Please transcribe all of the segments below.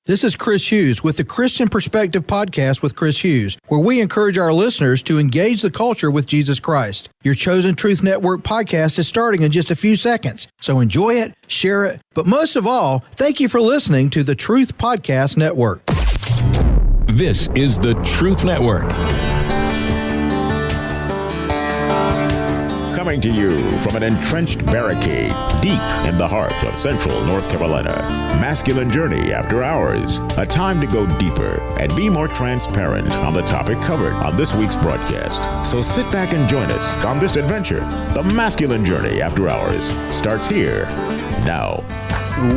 This is Chris Hughes with the Christian Perspective Podcast with Chris Hughes, where we encourage our listeners to engage the culture with Jesus Christ. Your Chosen Truth Network podcast is starting in just a few seconds, so enjoy it, share it, but most of all, thank you for listening to the Truth Podcast Network. This is the Truth Network. Coming to you from an entrenched barricade deep in the heart of central North Carolina. Masculine Journey After Hours. A time to go deeper and be more transparent on the topic covered on this week's broadcast. So sit back and join us on this adventure. The Masculine Journey After Hours starts here now.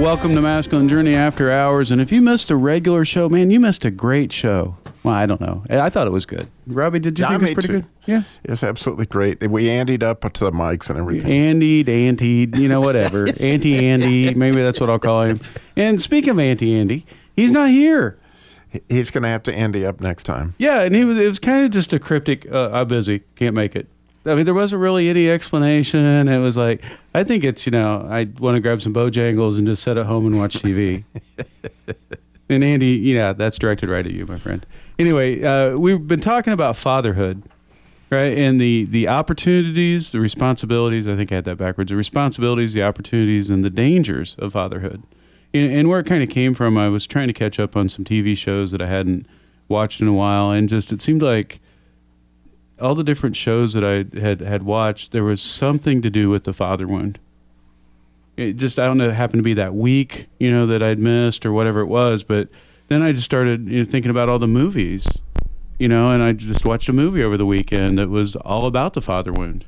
Welcome to Masculine Journey After Hours. And if you missed a regular show, man, you missed a great show. Well, I don't know. I thought it was good. Robbie, did you think it was pretty good? Yeah. It's absolutely great. We andied up to the mics and everything. Antied, whatever. Auntie-Andy, maybe that's what I'll call him. And speaking of Auntie-Andy, he's not here. He's going to have to andy up next time. Yeah, and it was kind of just a cryptic, I'm busy, can't make it. I mean, there wasn't really any explanation. It was like, I think it's, I want to grab some Bojangles and just sit at home and watch TV. And Andy, that's directed right at you, my friend. Anyway, we've been talking about fatherhood, right? And the opportunities, the responsibilities, I think I had that backwards, the responsibilities, the opportunities, and the dangers of fatherhood. And where it kind of came from, I was trying to catch up on some TV shows that I hadn't watched in a while, and just it seemed like all the different shows that I had watched, there was something to do with the father wound. It just, I don't know, it happened to be that week, that I'd missed or whatever it was. But then I just started thinking about all the movies, and I just watched a movie over the weekend that was all about the father wound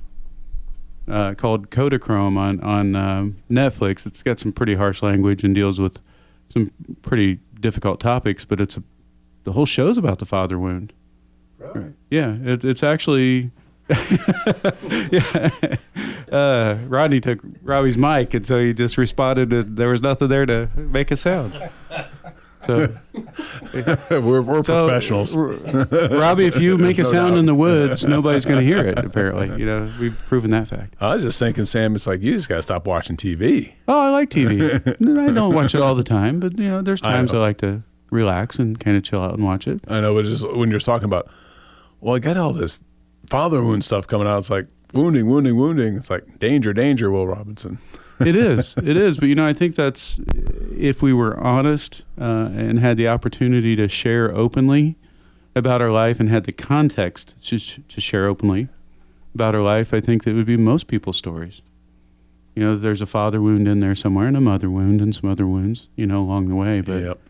called Kodachrome on Netflix. It's got some pretty harsh language and deals with some pretty difficult topics, but the whole show's about the father wound. Really? Yeah, it's actually... yeah. Rodney took Robbie's mic, and so he just responded that there was nothing there to make a sound. So we're professionals. Robbie, if you make a sound in the woods, nobody's going to hear it, apparently. We've proven that fact. I was just thinking, Sam, it's like you just got to stop watching TV. Oh, I like TV. I don't watch it all the time, but there's times I like to relax and kind of chill out and watch it. I know, but just when you're talking about, well, I got all this father wound stuff coming out. It's like wounding. It's like danger, Will Robinson. It is. But, I think that's, if we were honest and had the opportunity to share openly about our life and had the context to share openly about our life, I think that would be most people's stories. There's a father wound in there somewhere and a mother wound and some other wounds, along the way. But, yep.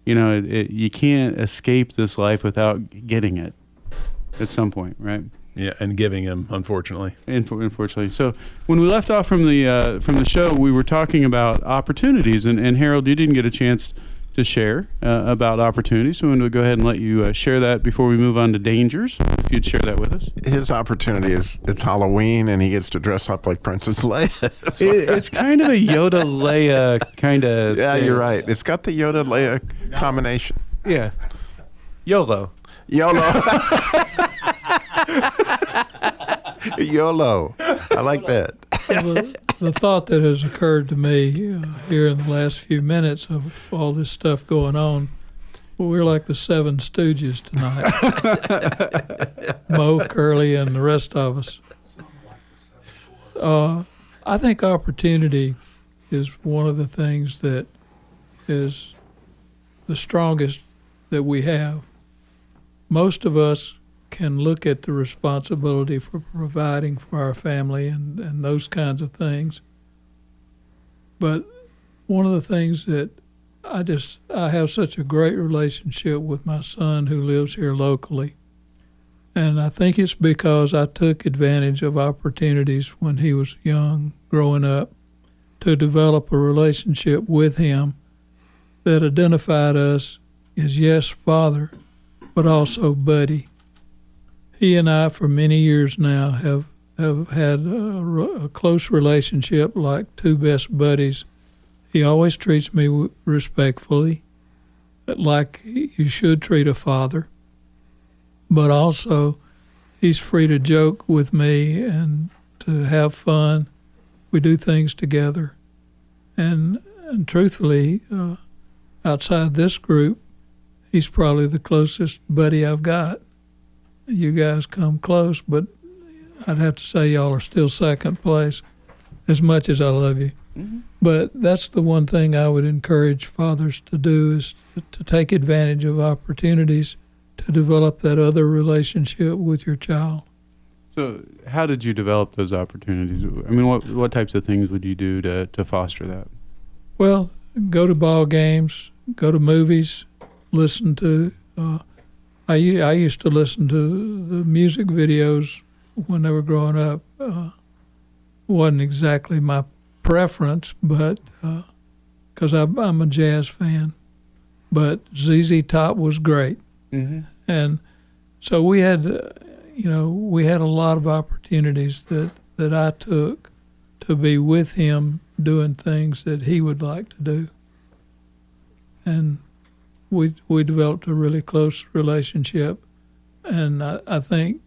You can't escape this life without getting it at some point, right? Yeah, and giving him, unfortunately. Unfortunately. So when we left off from the show, we were talking about opportunities, and Harold, you didn't get a chance to share about opportunities, so I'm going to go ahead and let you share that before we move on to dangers, if you'd share that with us. His opportunity is it's Halloween, and he gets to dress up like Princess Leia. It's kind of a Yoda Leia kind of Yeah, thing. You're right. It's got the Yoda Leia combination. Yeah. YOLO. YOLO. I like that. The thought that has occurred to me here in the last few minutes of all this stuff going on, we're like the Seven Stooges tonight. Mo, Curly, and the rest of us. I think opportunity is one of the things that is the strongest that we have. Most of us can look at the responsibility for providing for our family and those kinds of things. But one of the things that I have such a great relationship with my son who lives here locally. And I think it's because I took advantage of opportunities when he was young, growing up, to develop a relationship with him that identified us as, yes, father, but also buddy. He and I, for many years now, have had a close relationship like two best buddies. He always treats me respectfully, like you should treat a father. But also, he's free to joke with me and to have fun. We do things together. And truthfully, outside this group, he's probably the closest buddy I've got. You guys come close, but I'd have to say y'all are still second place, as much as I love you. Mm-hmm. But that's the one thing I would encourage fathers to do, is to take advantage of opportunities to develop that other relationship with your child. So how did you develop those opportunities? I mean, what types of things would you do to foster that? Well, go to ball games, go to movies, listen to. I used to listen to the music videos when they were growing up. Wasn't exactly my preference, but because I'm a jazz fan. But ZZ Top was great, mm-hmm. and so we had a lot of opportunities that I took to be with him doing things that he would like to do, and we developed a really close relationship, and I think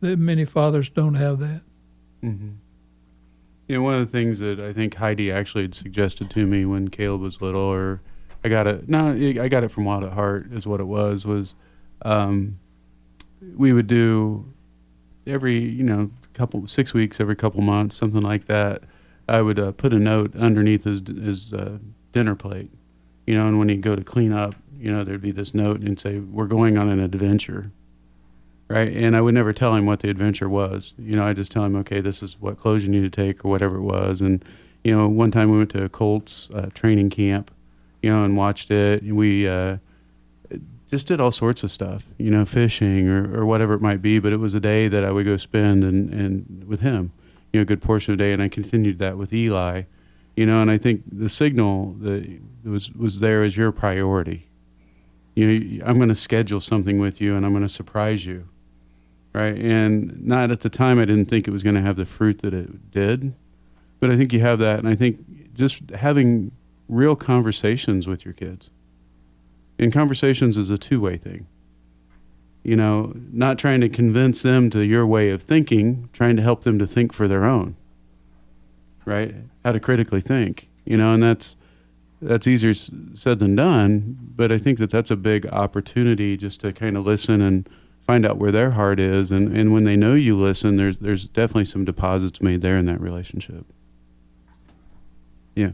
that many fathers don't have that. Mm-hmm. You know, one of the things that I think Heidi actually had suggested to me when Caleb was little, or I got it from Wild at Heart is what it was we would do every, 6 weeks, every couple months, something like that. I would put a note underneath his dinner plate, and when he'd go to clean up, there'd be this note and say, "We're going on an adventure." Right. And I would never tell him what the adventure was. I just tell him, okay, this is what clothes you need to take or whatever it was. And, one time we went to a Colts training camp, and watched it. And we just did all sorts of stuff, fishing or whatever it might be. But it was a day that I would go spend and with him, a good portion of the day. And I continued that with Eli, and I think the signal that was there as your priority. I'm going to schedule something with you and I'm going to surprise you. Right. And not at the time, I didn't think it was going to have the fruit that it did. But I think you have that. And I think just having real conversations with your kids. And conversations is a two-way thing. Not trying to convince them to your way of thinking, trying to help them to think for their own. Right. How to critically think, and that's easier said than done. But I think that's a big opportunity just to kind of listen and find out where their heart is, and when they know you listen, there's definitely some deposits made there in that relationship. Yeah.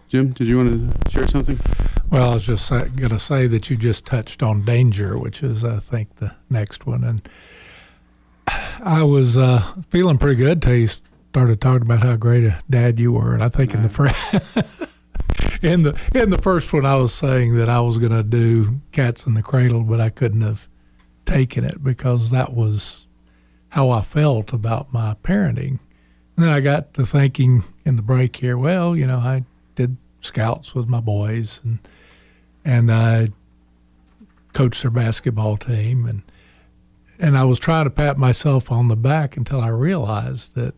Jim, did you want to share something? Well, I was just going to say that you just touched on danger, which is, I think, the next one. And I was feeling pretty good till you started talking about how great a dad you were. And I think in the first one, I was saying that I was going to do Cats in the Cradle, but I couldn't have taken it because that was how I felt about my parenting. And then I got to thinking in the break here, well, I did scouts with my boys and I coached their basketball team and I was trying to pat myself on the back until I realized that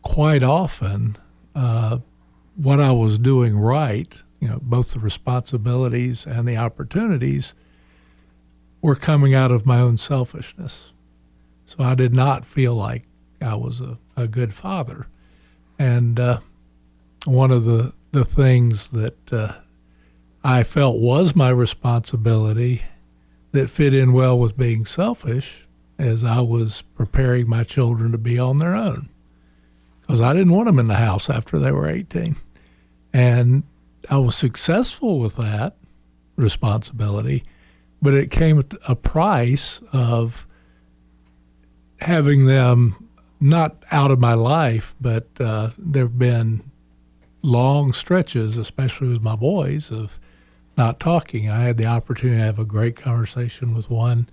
quite often what I was doing right, both the responsibilities and the opportunities were coming out of my own selfishness. So I did not feel like I was a good father. And one of the things that I felt was my responsibility that fit in well with being selfish as I was preparing my children to be on their own. Because I didn't want them in the house after they were 18. And I was successful with that responsibility, but it came at a price of having them not out of my life, but there have been long stretches, especially with my boys, of not talking. I had the opportunity to have a great conversation with one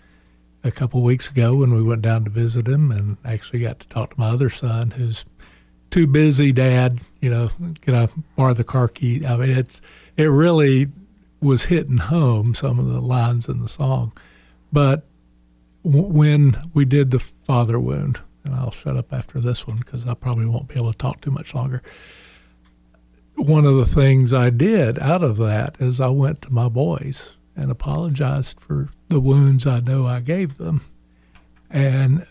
a couple of weeks ago when we went down to visit him, and actually got to talk to my other son, who's too busy, Dad, can I borrow the car key? I mean, it really was hitting home, some of the lines in the song. But when we did the father wound, and I'll shut up after this one because I probably won't be able to talk too much longer. One of the things I did out of that is I went to my boys and apologized for the wounds I know I gave them. And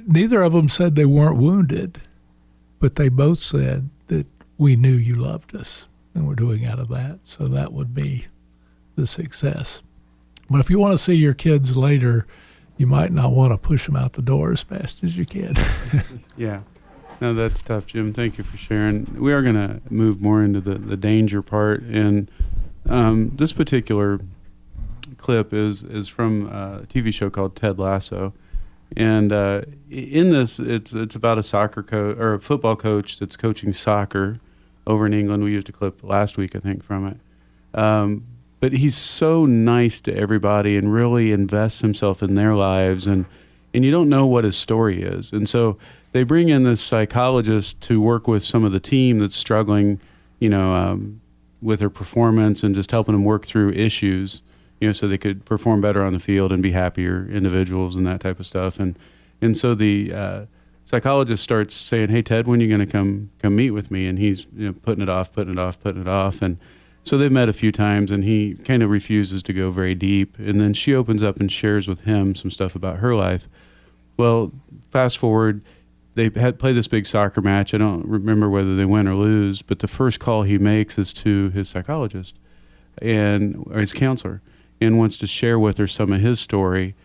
neither of them said they weren't wounded, but they both said that we knew you loved us. and we're doing out of that. So that would be the success. But if you want to see your kids later, you might not want to push them out the door as fast as you can. Yeah. No, that's tough, Jim. Thank you for sharing. We are going to move more into the danger part. And this particular clip is from a TV show called Ted Lasso. And in this, it's about a soccer coach or a football coach that's coaching soccer over in England. We used a clip last week, I think, from it. But he's so nice to everybody and really invests himself in their lives. And you don't know what his story is. And so they bring in this psychologist to work with some of the team that's struggling, with their performance and just helping them work through issues, so they could perform better on the field and be happier individuals and that type of stuff. And so the psychologist starts saying, "Hey, Ted, when are you going to come meet with me?" And he's putting it off. And so they've met a few times, and he kind of refuses to go very deep. And then she opens up and shares with him some stuff about her life. Well, fast forward, they had played this big soccer match. I don't remember whether they win or lose, but the first call he makes is to his psychologist or his counselor, and wants to share with her some of his story.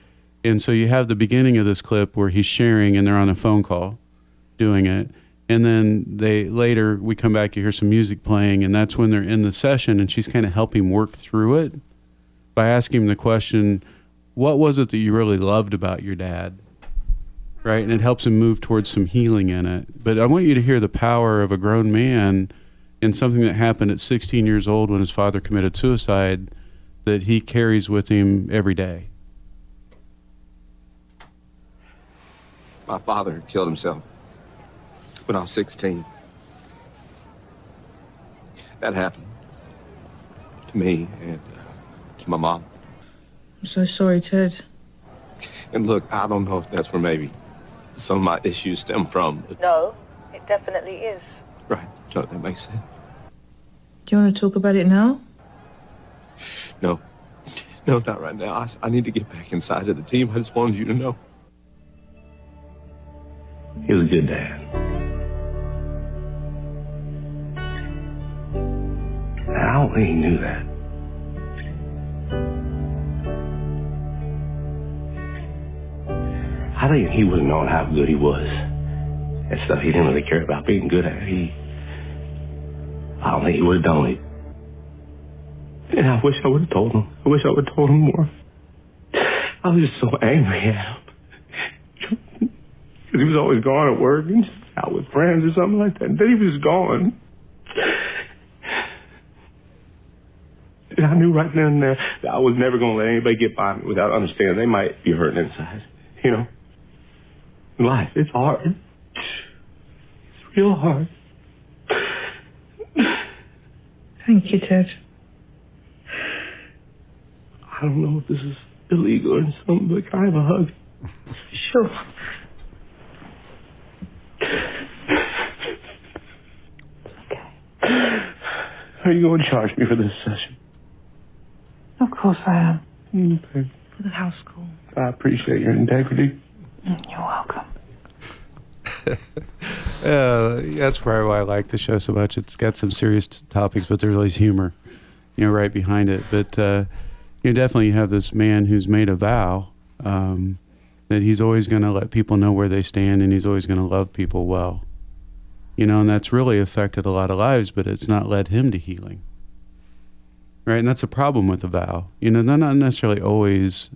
And so you have the beginning of this clip where he's sharing, and they're on a phone call doing it. And then we come back, you hear some music playing, and that's when they're in the session, and she's kind of helping work through it by asking him the question, what was it that you really loved about your dad? Right? And it helps him move towards some healing in it. But I want you to hear the power of a grown man in something that happened at 16 years old when his father committed suicide that he carries with him every day. My father killed himself when I was 16. That happened to me and to my mom. I'm so sorry, Ted. And look, I don't know if that's where maybe some of my issues stem from. But No, it definitely is. right, no, that makes sense. Do you want to talk about it now? No, not right now. I need to get back inside of the team. I just wanted you to know. He was a good dad. And I don't think he knew that. I think he would have known how good he was. That stuff he didn't really care about being good at. I don't think he would have done it. And I wish I would have told him. I wish I would have told him more. I was just so angry at him. Because he was always gone at work and out with friends or something like that. And then he was gone. And I knew right then and there that I was never going to let anybody get by me without understanding they might be hurting inside. Life, it's hard. It's real hard. Thank you, Ted. I don't know if this is illegal or something, but can I have a hug? Sure. Are you going to charge me for this session? Of course I am. Okay. For the house call. I appreciate your integrity. You're welcome. That's probably why I like the show so much. It's got some serious topics, but there's always humor, right behind it. But definitely you have this man who's made a vow that he's always going to let people know where they stand, and he's always going to love people well. And that's really affected a lot of lives, but it's not led him to healing. Right? And that's a problem with a vow. They're not necessarily always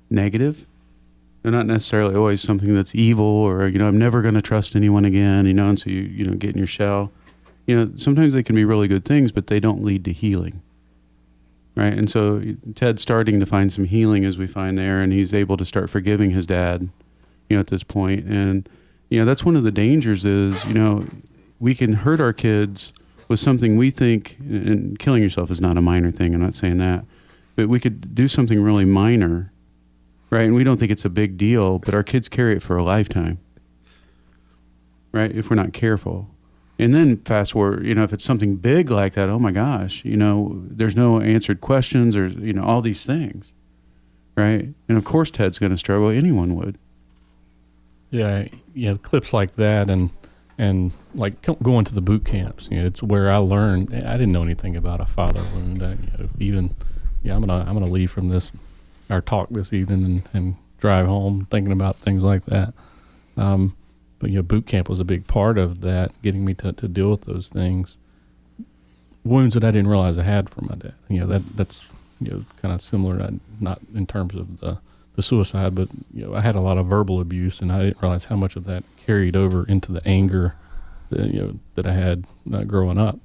negative. They're not necessarily always something that's evil or, I'm never going to trust anyone again, and so you get in your shell. Sometimes they can be really good things, but they don't lead to healing. Right? And so Ted's starting to find some healing, as we find there, and he's able to start forgiving his dad, at this point. And, that's one of the dangers is, we can hurt our kids with something we think, and killing yourself is not a minor thing, I'm not saying that, but we could do something really minor, right? And we don't think it's a big deal, but our kids carry it for a lifetime, right? If we're not careful. And then fast forward, if it's something big like that, oh my gosh, there's no answered questions or, all these things, right? And of course Ted's going to struggle. Anyone would. Yeah, clips like that and And like going to the boot camps, it's where I learned. I didn't know anything about a father wound. I'm gonna leave from our talk this evening and drive home thinking about things like that. But boot camp was a big part of that, getting me to deal with those things, wounds that I didn't realize I had from my dad. That's kind of similar, not in terms of the suicide, but I had a lot of verbal abuse, and I didn't realize how much of that carried over into the anger that I had growing up.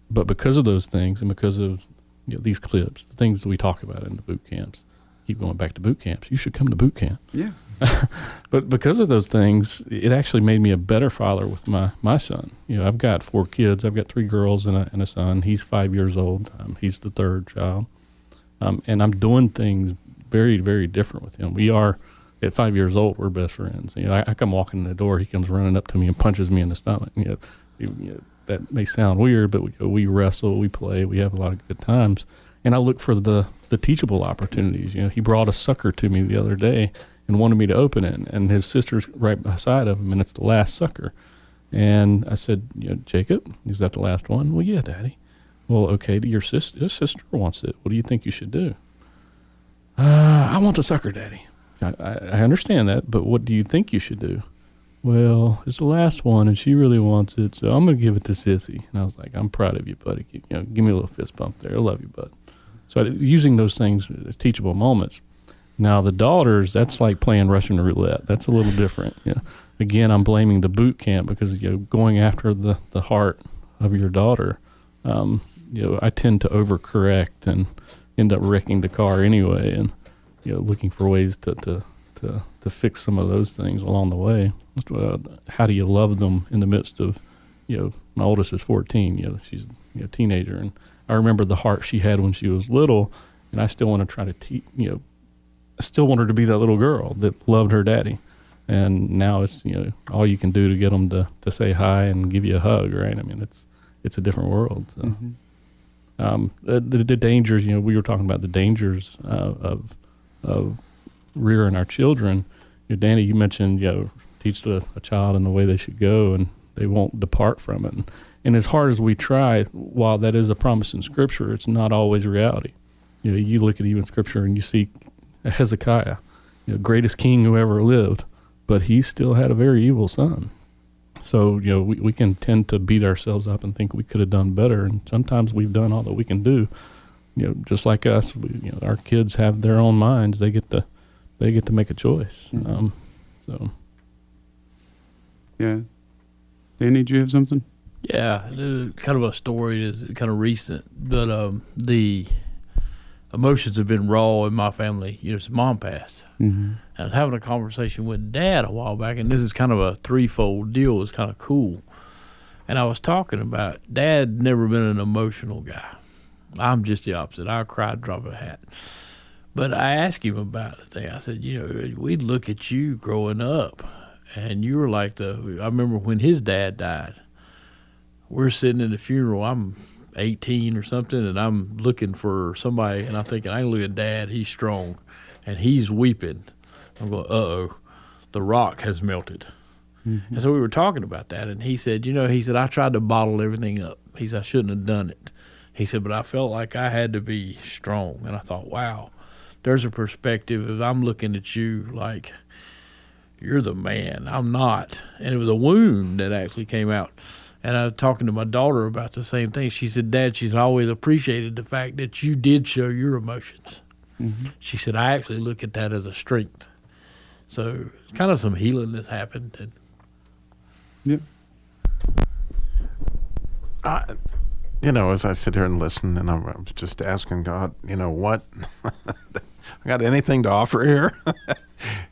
But because of those things, and because of these clips, the things that we talk about in the boot camps, keep going back to boot camps. You should come to boot camp. Yeah. But because of those things, it actually made me a better father with my son. I've got 4 kids. I've got 3 girls and a son. He's 5 years old. He's the 3rd child. And I'm doing things very, very different with him. We are, at 5 years old, we're best friends. I come walking in the door, he comes running up to me and punches me in the stomach. That may sound weird, but we wrestle, we play, we have a lot of good times. And I look for the teachable opportunities. He brought a sucker to me the other day and wanted me to open it, and his sister's right beside of him, and it's the last sucker. And I said, Jacob, is that the last one? Well, yeah, Daddy. Well, okay, your sister wants it. What do you think you should do? I want the sucker, Daddy. I understand that, but what do you think you should do? Well, it's the last one, and she really wants it, so I'm going to give it to Sissy. And I was like, I'm proud of you, buddy. Give me a little fist bump there. I love you, bud. So using those things as teachable moments. Now, the daughters, that's like playing Russian roulette. That's a little different. Again, I'm blaming the boot camp because, going after the heart of your daughter, I tend to overcorrect and end up wrecking the car anyway, and looking for ways to fix some of those things along the way. How do you love them in the midst of, my oldest is 14. She's a teenager, and I remember the heart she had when she was little, and I still want to try to I still want her to be that little girl that loved her daddy. And now it's all you can do to get them to say hi and give you a hug, right? I mean, it's a different world. So. The dangers, we were talking about the dangers of rearing our children. Danny, you mentioned, teach a child in the way they should go, and they won't depart from it. And as hard as we try, while that is a promise in Scripture, it's not always reality. You look at even Scripture and you see Hezekiah, greatest king who ever lived, but he still had a very evil son. So, we can tend to beat ourselves up and think we could have done better. And sometimes we've done all that we can do. Just like us, our kids have their own minds. They get to make a choice. Yeah. Danny, do you have something? Yeah, kind of a story is kind of recent, but the emotions have been raw in my family. His mom passed. Mm-hmm. I was having a conversation with Dad a while back, and this is kind of a threefold deal. It's kind of cool. And I was talking about Dad never been an emotional guy. I'm just the opposite. I'll cry, drop a hat. But I asked him about the thing. I said, we'd look at you growing up, and you were like I remember when his dad died. We're sitting in the funeral. I'm 18 or something, and I'm looking for somebody, and I'm thinking, I can look at Dad. He's strong, and he's weeping. I'm going, uh-oh, the rock has melted. Mm-hmm. And so we were talking about that, and he said, I tried to bottle everything up. He said, I shouldn't have done it. He said, but I felt like I had to be strong. And I thought, wow, there's a perspective of I'm looking at you like you're the man. I'm not. And it was a wound that actually came out. And I was talking to my daughter about the same thing. She said, Dad, she's always appreciated the fact that you did show your emotions. Mm-hmm. She said, I actually look at that as a strength. So kind of some healing that's happened. And yeah. As I sit here and listen, and I was just asking God, what? I got anything to offer here?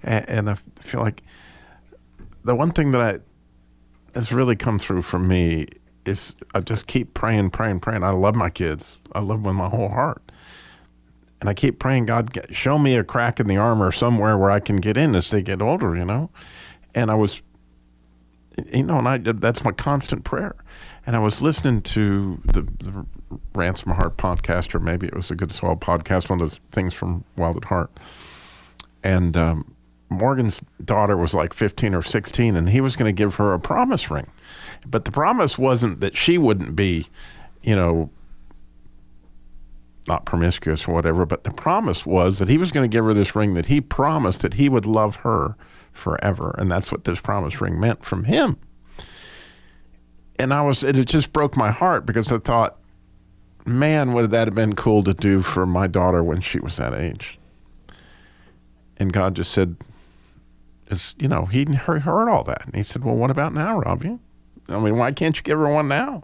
and I feel like the one thing that has really come through for me is I just keep praying. I love my kids. I love them with my whole heart. And I keep praying, God, show me a crack in the armor somewhere where I can get in as they get older, And I was, that's my constant prayer. And I was listening to the Ransom Heart podcast, or maybe it was a Good Soil podcast, one of those things from Wild at Heart. And Morgan's daughter was like 15 or 16, and he was going to give her a promise ring. But the promise wasn't that she wouldn't be, not promiscuous or whatever, but the promise was that he was going to give her this ring that he promised that he would love her forever. And that's what this promise ring meant from him. And it just broke my heart, because I thought, man, would that have been cool to do for my daughter when she was that age. And God just said, he heard all that. And he said, well, what about now, Robbie? I mean, why can't you give her one now?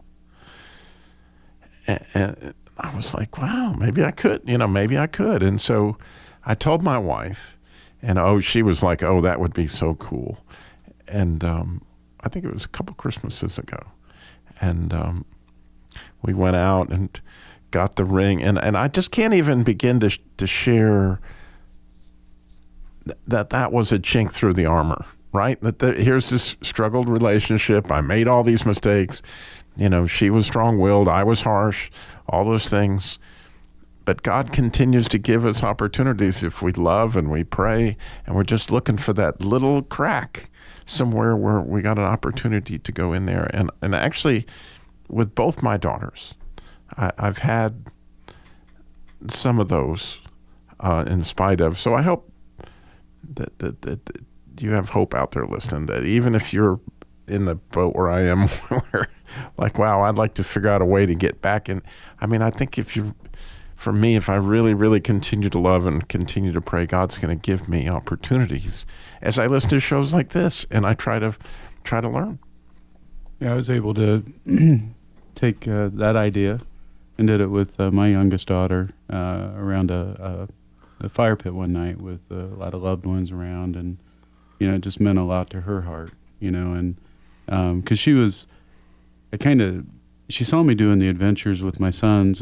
And I was like, wow, maybe I could, maybe I could. And so I told my wife, and she was like, oh, that would be so cool. And I think it was a couple Christmases ago. And we went out and got the ring. And I just can't even begin to share that was a chink through the armor, right? Here's this struggled relationship. I made all these mistakes. She was strong-willed. I was harsh, all those things. But God continues to give us opportunities if we love and we pray, and we're just looking for that little crack somewhere where we got an opportunity to go in there. And actually, with both my daughters, I've had some of those in spite of. So I hope that you have hope out there listening, that even if you're in the boat where I am, where like, wow, I'd like to figure out a way to get back in. I mean, I think if I really, really continue to love and continue to pray, God's going to give me opportunities as I listen to shows like this, and I try to learn. Yeah, I was able to take that idea and did it with my youngest daughter around a fire pit one night with a lot of loved ones around, and it just meant a lot to her heart, and because she saw me doing the adventures with my sons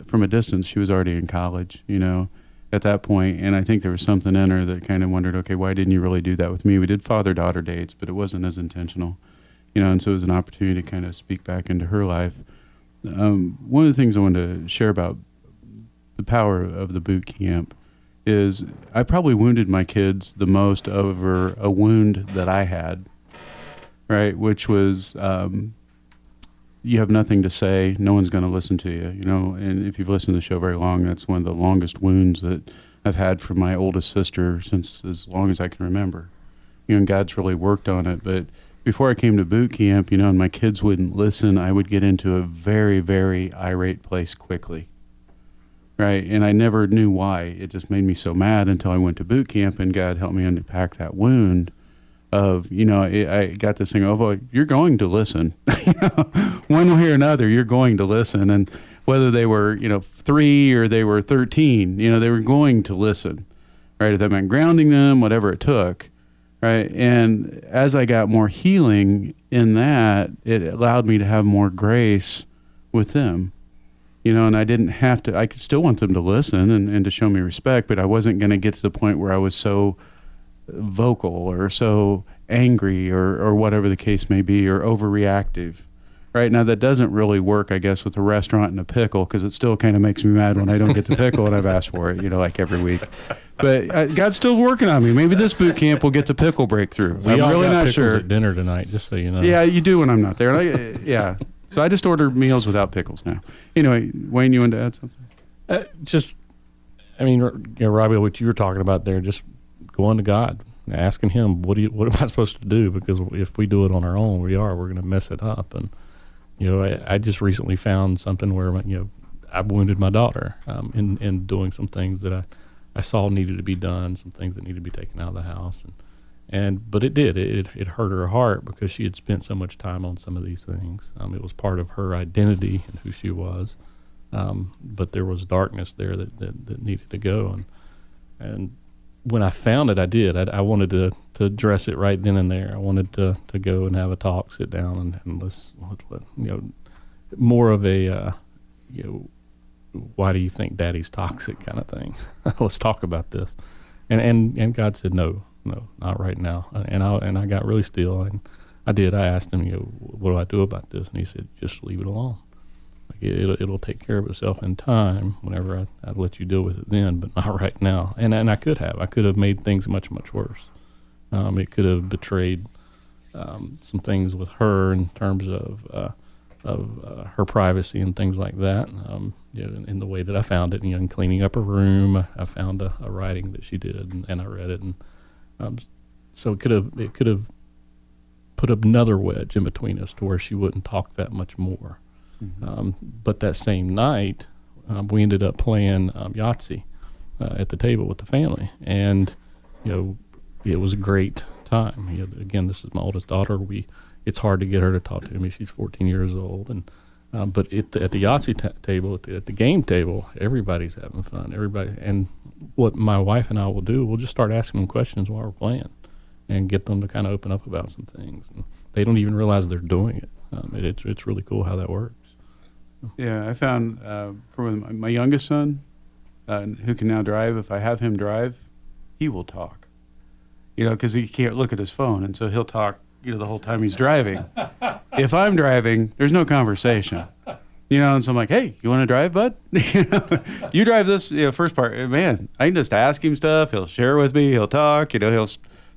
from a distance. She was already in college, at that point, and I think there was something in her that kind of wondered, okay, why didn't you really do that with me? We did father-daughter dates, but it wasn't as intentional, and so it was an opportunity to kind of speak back into her life. One of the things I wanted to share about the power of the boot camp is I probably wounded my kids the most over a wound that I had, right, which was you have nothing to say, no one's going to listen to you, and if you've listened to the show very long, that's one of the longest wounds that I've had from my oldest sister since as long as I can remember, and God's really worked on it. But before I came to boot camp, and my kids wouldn't listen, I would get into a very, very irate place quickly, right, and I never knew why. It just made me so mad until I went to boot camp, and God helped me unpack that wound of, I got this thing of, oh, you're going to listen. One way or another, you're going to listen. And whether they were, 3 or they were 13, they were going to listen, right? If that meant grounding them, whatever it took, right? And as I got more healing in that, it allowed me to have more grace with them, and I didn't have to, I could still want them to listen and to show me respect, but I wasn't going to get to the point where I was so vocal or so angry or whatever the case may be, or overreactive. Right now, that doesn't really work, I guess, with a restaurant and a pickle, because it still kind of makes me mad when I don't get the pickle and I've asked for it, like every week. But God's still working on me. Maybe this boot camp will get the pickle breakthrough. We I'm all really got not pickles sure. at dinner tonight, just so you know. Yeah, you do when I'm not there. Yeah. So I just order meals without pickles now. Anyway, Wayne, you wanted to add something? Robbie, what you were talking about there, just going to God, asking Him, what am I supposed to do? Because if we do it on our own, we're going to mess it up. And I just recently found something where I wounded my daughter in doing some things that I saw needed to be done, some things that needed to be taken out of the house, but it hurt her heart because she had spent so much time on some of these things. It was part of her identity and who she was, but there was darkness there that needed to go, and when I found it, I did. I wanted to address it right then and there. I wanted to go and have a talk, sit down, and let's more of a why do you think Daddy's toxic kind of thing? Let's talk about this. And God said no, not right now. And I got really still, and I did. I asked Him, what do I do about this? And He said, just leave it alone. Like it'll take care of itself in time. Whenever I'd let you deal with it then, but not right now. And I could have made things much worse. It could have betrayed some things with her in terms of her privacy and things like that. In the way that I found it, in cleaning up her room, I found a writing that she did, and I read it, and so it could have put another wedge in between us to where she wouldn't talk that much more. Mm-hmm. But that same night, we ended up playing Yahtzee at the table with the family, and it was a great time. Again, this is my oldest daughter. It's hard to get her to talk to me. She's 14 years old, and but at the Yahtzee table, at the game table, everybody's having fun. Everybody, and what my wife and I will do, we'll just start asking them questions while we're playing, and get them to kind of open up about some things. And they don't even realize they're doing it. It's really cool how that works. Yeah, I found for my youngest son, who can now drive. If I have him drive, he will talk. Because he can't look at his phone, and so he'll talk. The whole time he's driving. If I'm driving, there's no conversation. And so I'm like, hey, you want to drive, bud? You drive this first part. Man, I can just ask him stuff. He'll share with me. He'll talk. He'll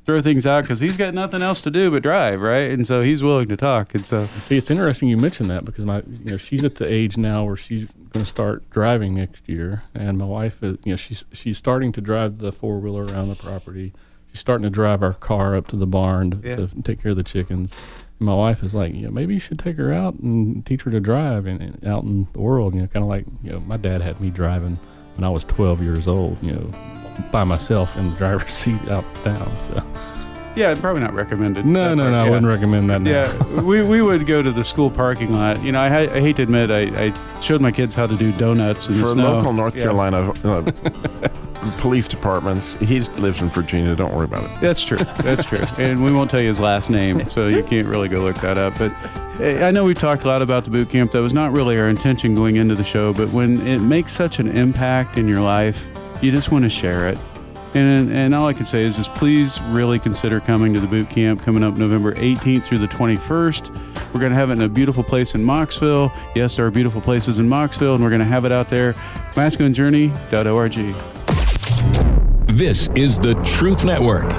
throw things out because he's got nothing else to do but drive, right? And so he's willing to talk. And so, see, it's interesting you mentioned that because she's at the age now where she's going to start driving next year, and my wife is, she's starting to drive the 4-wheeler around the property. She's starting to drive our car up to the barn to take care of the chickens. And my wife is like, maybe you should take her out and teach her to drive and out in the world. Kind of like, my dad had me driving when I was 12 years old, by myself in the driver's seat out town. So. Yeah, probably not recommended. No, I wouldn't recommend that. Yeah, we would go to the school parking lot. I hate to admit, I showed my kids how to do donuts in the snow. For local North Carolina police departments, he lives in Virginia. Don't worry about it. That's true. And we won't tell you his last name, so you can't really go look that up. But I know we've talked a lot about the boot camp. That was not really our intention going into the show, but when it makes such an impact in your life, you just want to share it. And all I can say is just please really consider coming to the boot camp coming up November 18th through the 21st. We're going to have it in a beautiful place in Mocksville. Yes, there are beautiful places in Mocksville, and we're going to have it out there. masculinejourney.org. This is the Truth Network.